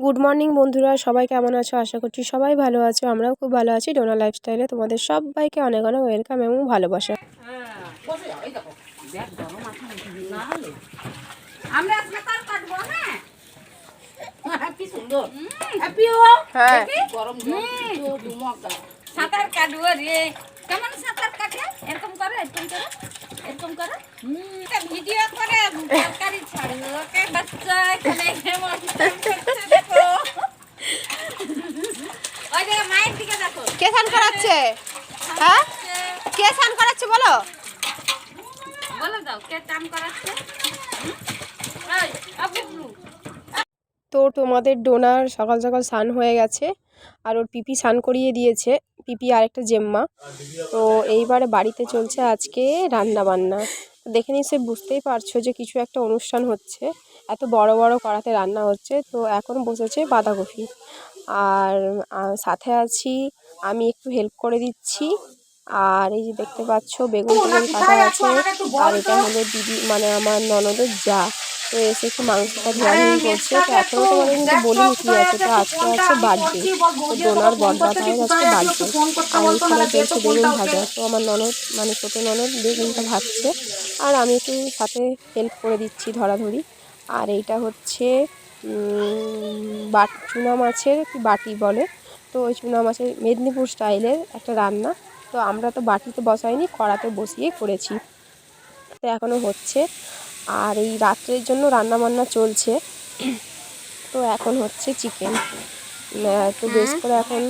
Good morning বন্ধুরা, সবাই কেমন আছো? আশা করছি সবাই ভালো আছো। আমরাও খুব ভালো আছি। ডোনা লাইফস্টাইলে তোমাদের সবাইকে অনেক অনেক ওয়েলকাম এবং ভালোবাসা। হ্যাঁ, সাঁতার কাটবো রে। কেমন সাঁতার কাটে? এরকম করে, এরকম করে, এরকম করে। ভিডিও করে তরকারি ছাড়লো। ওকে বাচ্চা এখানে কেমন করছে দেখো। ওই দেখো মায়ের দিকে দেখো। কে স্নান করাচ্ছে? হ্যাঁ, কে স্নান করাচ্ছে বলো? বলে দাও কে টান করাচ্ছে? এই আবুবলু। তো তোমাদের ডোনার সকাল সকাল স্নান হয়ে গেছে আর ওর পিপি স্নান করিয়ে দিয়েছে। পিপি আর একটা জেম্মা। তো এইবারে বাড়িতে চলছে আজকে রান্না বান্না। দেখে নিশ্চয়ই বুঝতেই পারছো যে কিছু একটা অনুষ্ঠান হচ্ছে। এত বড় বড় কড়াতে রান্না হচ্ছে। তো এখন বসেছে বাঁধাকপি আর সাথে আছি আমি, একটু হেল্প করে দিচ্ছি। আর এই যে দেখতে পাচ্ছ বেগুন টেগুন কাটা আছে। আর এটা হলো দিদি, মানে আমার ননদের যা। তো এসে একটু মাংসটা ধোয়াধুয়ি করছে। তো এখনও তোমাদের কিন্তু বলিনি কী আছে। তো আজকে আছে বার্থডে, তো ডোনার বড়দা ভাইয়ের আজকে বার্থডে। আর এইখানে চলছে বেগুন ভাজা। তো আমার ননদ, মানে ছোটো ননদ বেগুনটা ভাজছে আর আমি একটু সাথে হেল্প করে দিচ্ছি ধরাধরি। আর এইটা হচ্ছে চুনা মাছের কি বাটি বলে। তো ওই চুনা মাছের মেদিনীপুর স্টাইলের একটা রান্না। তো আমরা তো বাটিতে বসাইনি, কড়াতে বসিয়ে করেছি। তো এখনও হচ্ছে। আর এই রাত্রের জন্য রান্না বান্না চলছে। তো এখন হচ্ছে চিকেন। তো বেশ করে এখন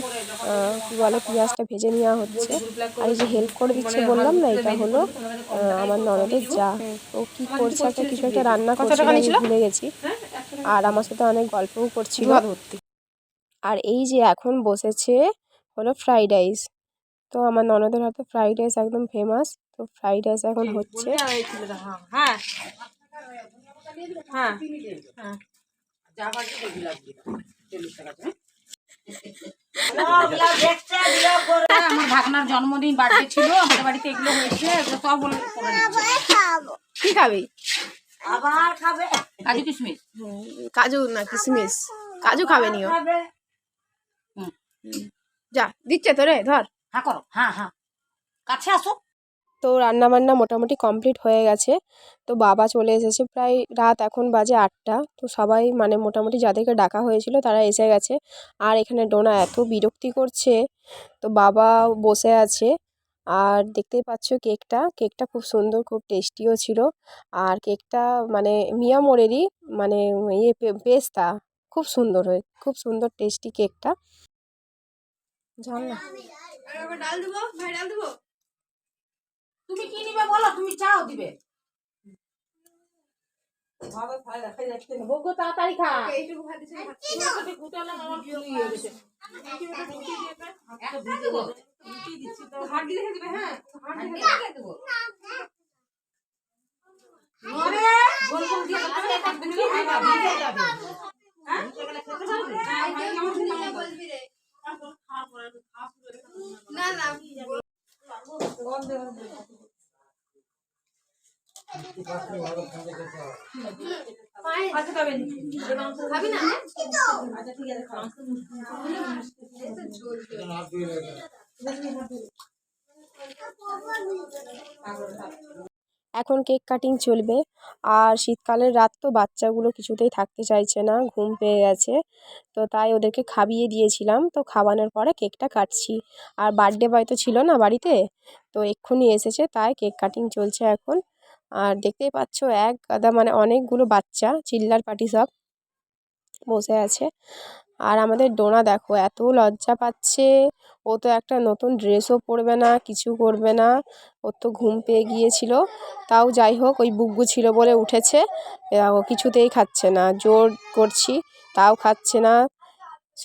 কী বলে পেঁয়াজটা ভেজে নেওয়া হচ্ছে। আর এই যে হেল্প করে দিচ্ছে বললাম না, এটা হলো আমার ননদের যা। তো কী করছে, একটা কিছু একটা রান্না করছিল, আমি ভুলে গেছি। আর আমার সাথে অনেক গল্পও করছিল। আর এই যে এখন বসেছে হলো ফ্রাইড রাইস। তো আমার ননদের হাতে ফ্রাইড রাইস একদম ফেমাস। তো ফ্রাইড রাইস এখন হচ্ছে। হ্যাঁ হ্যাঁ আমার ভাগনার জন্মদিন বার্থডে ছিল, আমাদের বাড়িতে এগুলো হয়েছে। এগুলো সব বলে কি খাবি? আবার খাবে কাজু কিশমিশ। কাজু না কিশমিশ, কাজু খাবে নিও। যা দিচ্ছে তো রে, ধর। হ্যাঁ করো, হ্যাঁ হ্যাঁ কাছে আসো। তো রান্না বান্না মোটামুটি কমপ্লিট হয়ে গেছে। তো বাবা চলে এসেছে, প্রায় রাত এখন বাজে 8টা। তো সবাই মানে মোটামুটি যাদেরকে ডাকা হয়েছিল তারা এসে গেছে। আর এখানে ডোনা এত বিরক্তি করছে। তো বাবা বসে আছে। আর দেখতেই পাচ্ছ কেকটা খুব সুন্দর, খুব টেস্টিও ছিল। আর কেকটা মানে মিয়া মোড়েরই, মানে ইয়ে পেস্তা, খুব সুন্দর হয়, খুব সুন্দর টেস্টি কেকটা। জান না, ডাল দেবো ভাই, ডাল দেবো। তুমি কি নিবে বলো, তুমি চাও দিবে। তাড়াতাড়ি খা। না না খাবি না? আচ্ছা ঠিক আছে, খাও। এখন কেক কাটিং চলবে। আর শীতকালের রাত তো বাচ্চাগুলো কিছুতেই থাকতে চাইছে না, ঘুম পেয়ে গেছে। তো তাই ওদেরকে খাইয়ে দিয়েছিলাম। তো খাওয়ানোর পরে কেকটা কাটছি। আর বার্থডে বয় তো ছিল না বাড়িতে, তো এক্ষুনি এসেছে, তাই কেক কাটিং চলছে এখন। আর দেখতেই পাচ্ছ এক গাদা, মানে অনেকগুলো বাচ্চা চিল্লার পাটি সব বসে আছে। আর আমাদের ডোনা দেখো এত লজ্জা পাচ্ছে। ও তো একটা নতুন ড্রেসও পরবে না, কিছু করবে না। ওর তো ঘুম পেয়ে গিয়েছিল। তাও যাই হোক, ওই বুগ্গু ছিল বলে উঠেছে। ও কিছুতেই খাচ্ছে না, জোর করছি তাও খাচ্ছে না।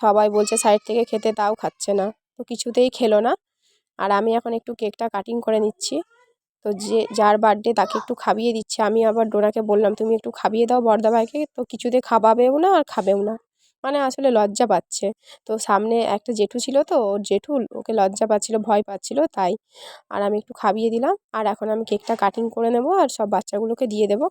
সবাই বলছে সাইড থেকে খেতে, তাও খাচ্ছে না। তো কিছুতেই খেলো না। আর আমি এখন একটু কেকটা কাটিং করে নিচ্ছি। তো যার বার্থডে তাকে একটু খাইয়ে দিচ্ছে। আমি আবার ডোনাকে বললাম তুমি একটু খাইয়ে দাও বড়দা ভাইকে। তো কিছুতে খাওয়াবেও না আর খাবেও না, মানে আসলে লজ্জা পাচ্ছে। তো সামনে একটা জেঠু ছিল, তো ওর জেঠু ওকে লজ্জা পাচ্ছিল, ভয় পাচ্ছিল তাই। আর আমি একটু খাইয়ে দিলাম। আর এখন আমি কেকটা কাটিং করে নেব আর সব বাচ্চাগুলোকে দিয়ে দেবো।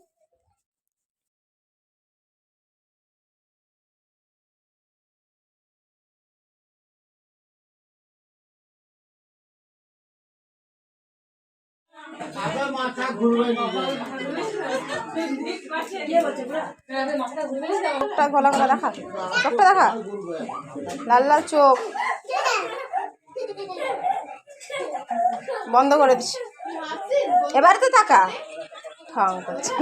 চোখটা গলা গলা দেখা, চোখটা দেখা, লাল লাল চোখ বন্ধ করে দিচ্ছি। এবার তো তাকা ঠং করছে।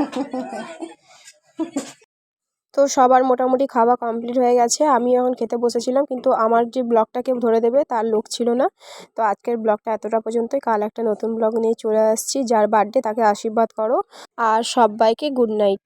তো সবার মোটামুটি খাওয়া কমপ্লিট হয়ে গেছে, আমি এখন খেতে বসেছিলাম, কিন্তু আমার যে ব্লগটাকে ধরে দেবে তার লোক ছিল না। তো আজকের ব্লগটা এতটা পর্যন্তই, কাল একটা নতুন ব্লগ নিয়ে চলে আসছি। যার বার্থডে তাকে আশীর্বাদ করো, আর সবাইকে গুড নাইট।